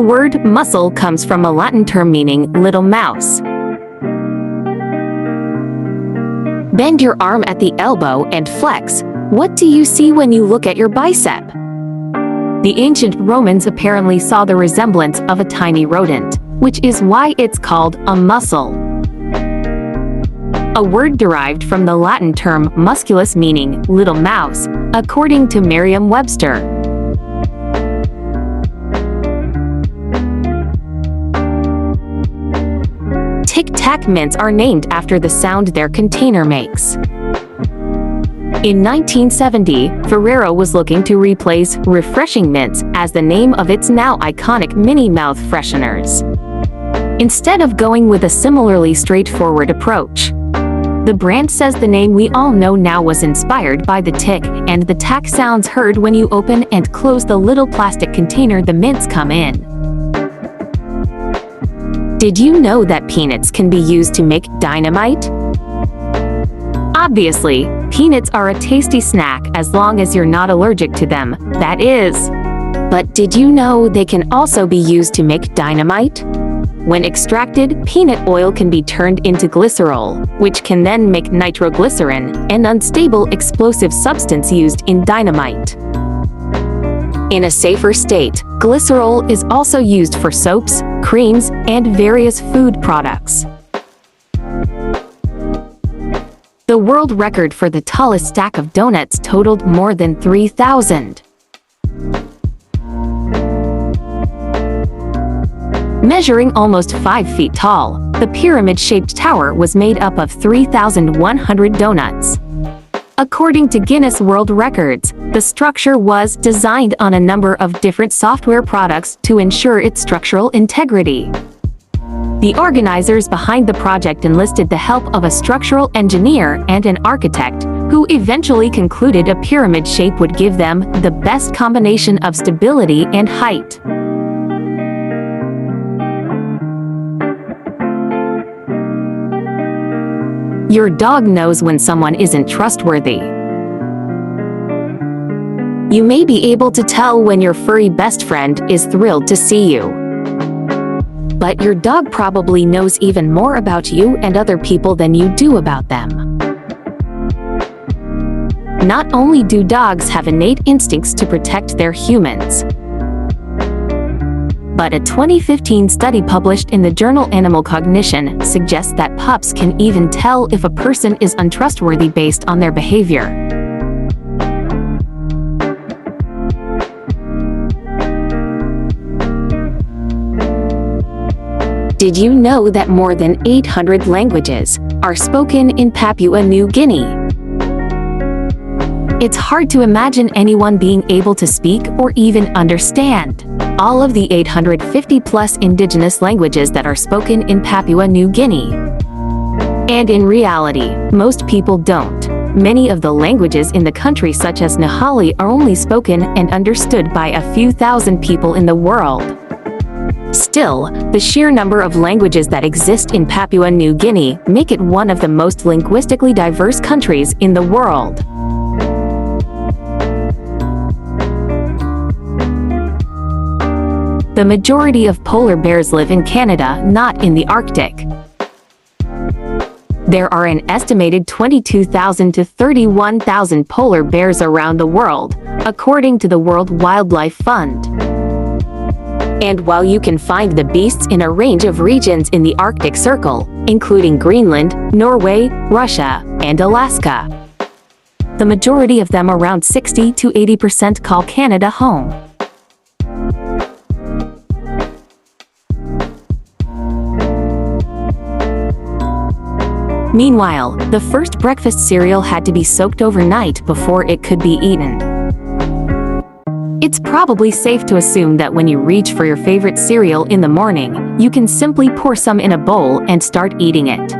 word muscle comes from a Latin term meaning little mouse. Bend your arm at the elbow and flex. What do you see when you look at your bicep? The ancient Romans apparently saw the resemblance of a tiny rodent, which is why it's called a muscle. A word derived from the Latin term musculus meaning little mouse, according to Merriam-Webster. Tic Tac mints are named after the sound their container makes. In 1970, Ferrero was looking to replace Refreshing Mints as the name of its now iconic mini mouth fresheners, instead of going with a similarly straightforward approach. The brand says the name we all know now was inspired by the tic and the tac sounds heard when you open and close the little plastic container the mints come in. Did you know that peanuts can be used to make dynamite? Obviously, peanuts are a tasty snack as long as you're not allergic to them, that is. But did you know they can also be used to make dynamite? When extracted, peanut oil can be turned into glycerol, which can then make nitroglycerin, an unstable explosive substance used in dynamite. In a safer state, glycerol is also used for soaps, creams, and various food products. The world record for the tallest stack of donuts totaled more than 3,000. Measuring almost 5 feet tall, the pyramid-shaped tower was made up of 3,100 donuts. According to Guinness World Records, the structure was designed on a number of different software products to ensure its structural integrity. The organizers behind the project enlisted the help of a structural engineer and an architect, who eventually concluded a pyramid shape would give them the best combination of stability and height. Your dog knows when someone isn't trustworthy. You may be able to tell when your furry best friend is thrilled to see you. But your dog probably knows even more about you and other people than you do about them. Not only do dogs have innate instincts to protect their humans, but a 2015 study published in the journal Animal Cognition suggests that pups can even tell if a person is untrustworthy based on their behavior. Did you know that more than 800 languages are spoken in Papua New Guinea? It's hard to imagine anyone being able to speak or even understand all of the 850-plus indigenous languages that are spoken in Papua New Guinea. And in reality, most people don't. Many of the languages in the country, such as Nahali, are only spoken and understood by a few thousand people in the world. Still, the sheer number of languages that exist in Papua New Guinea make it one of the most linguistically diverse countries in the world. The majority of polar bears live in Canada, not in the Arctic. There are an estimated 22,000 to 31,000 polar bears around the world, according to the World Wildlife Fund. And while you can find the beasts in a range of regions in the Arctic Circle, including Greenland, Norway, Russia, and Alaska, the majority of them, around 60 to 80%, call Canada home. Meanwhile, the first breakfast cereal had to be soaked overnight before it could be eaten. It's probably safe to assume that when you reach for your favorite cereal in the morning, you can simply pour some in a bowl and start eating it.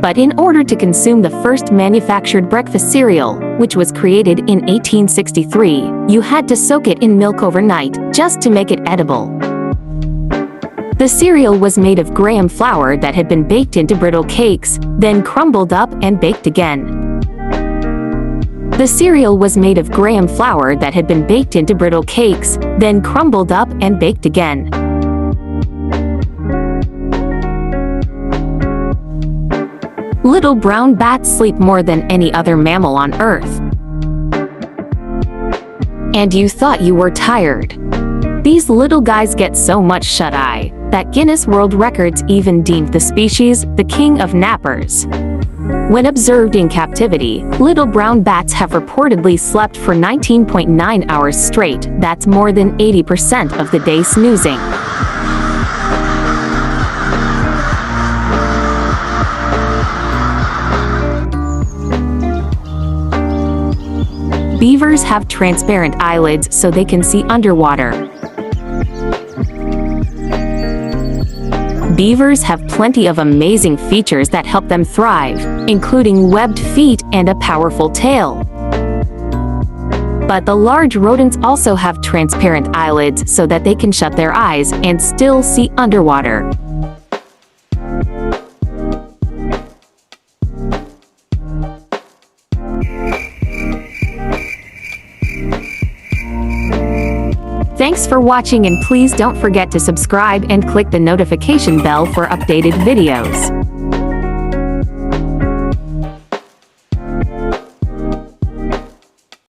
But in order to consume the first manufactured breakfast cereal, which was created in 1863, you had to soak it in milk overnight just to make it edible. The cereal was made of graham flour that had been baked into brittle cakes, then crumbled up and baked again. The cereal was made of graham flour that had been baked into brittle cakes, then crumbled up and baked again. Little brown bats sleep more than any other mammal on Earth. And you thought you were tired. These little guys get so much shut-eye that Guinness World Records even deemed the species the king of nappers. When observed in captivity, little brown bats have reportedly slept for 19.9 hours straight. That's more than 80% of the day snoozing. Beavers have transparent eyelids so they can see underwater. Beavers have plenty of amazing features that help them thrive, including webbed feet and a powerful tail. But the large rodents also have transparent eyelids so that they can shut their eyes and still see underwater. Thanks for watching, and please don't forget to subscribe and click the notification bell for updated videos.